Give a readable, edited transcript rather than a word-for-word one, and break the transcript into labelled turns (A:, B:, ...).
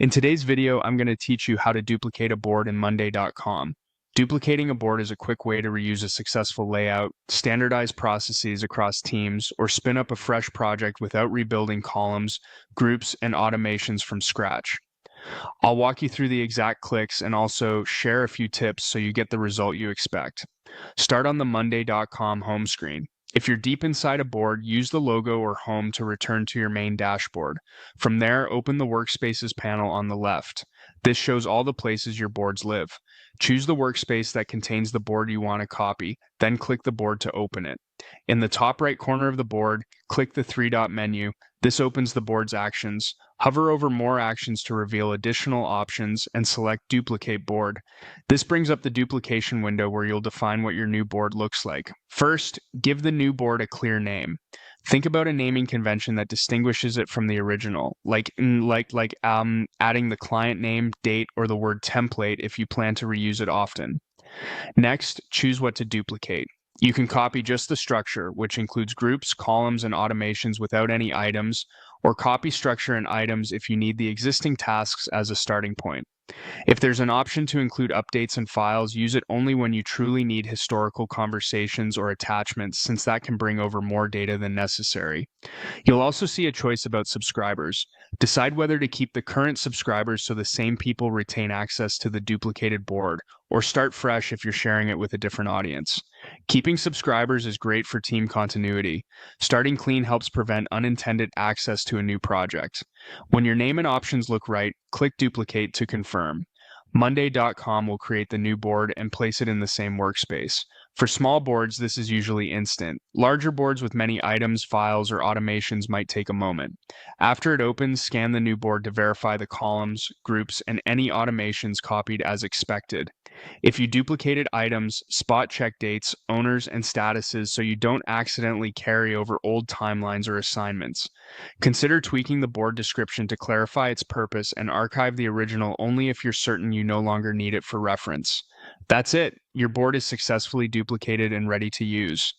A: In today's video, I'm going to teach you how to duplicate a board in Monday.com. Duplicating a board is a quick way to reuse a successful layout, standardize processes across teams, or spin up a fresh project without rebuilding columns, groups, and automations from scratch. I'll walk you through the exact clicks and also share a few tips so you get the result you expect. Start on the Monday.com home screen. If you're deep inside a board, use the logo or home to return to your main dashboard. From there, open the Workspaces panel on the left. This shows all the places your boards live. Choose the workspace that contains the board you want to copy, then click the board to open it. In the top right corner of the board, click the three-dot menu. This opens the board's actions. Hover over More Actions to reveal additional options and select Duplicate Board. This brings up the duplication window where you'll define what your new board looks like. First, give the new board a clear name. Think about a naming convention that distinguishes it from the original, like adding the client name, date, or the word template if you plan to reuse it often. Next, choose what to duplicate. You can copy just the structure, which includes groups, columns, and automations without any items, or copy structure and items if you need the existing tasks as a starting point. If there's an option to include updates and files, use it only when you truly need historical conversations or attachments, since that can bring over more data than necessary. You'll also see a choice about subscribers. Decide whether to keep the current subscribers so the same people retain access to the duplicated board, or start fresh if you're sharing it with a different audience. Keeping subscribers is great for team continuity. Starting clean helps prevent unintended access to a new project. When your name and options look right, click Duplicate to confirm. Monday.com will create the new board and place it in the same workspace. For small boards, this is usually instant. Larger boards with many items, files, or automations might take a moment. After it opens, scan the new board to verify the columns, groups, and any automations copied as expected. If you duplicated items, spot check dates, owners, and statuses so you don't accidentally carry over old timelines or assignments. Consider tweaking the board description to clarify its purpose and archive the original only if you're certain you no longer need it for reference. That's it. Your board is successfully duplicated and ready to use.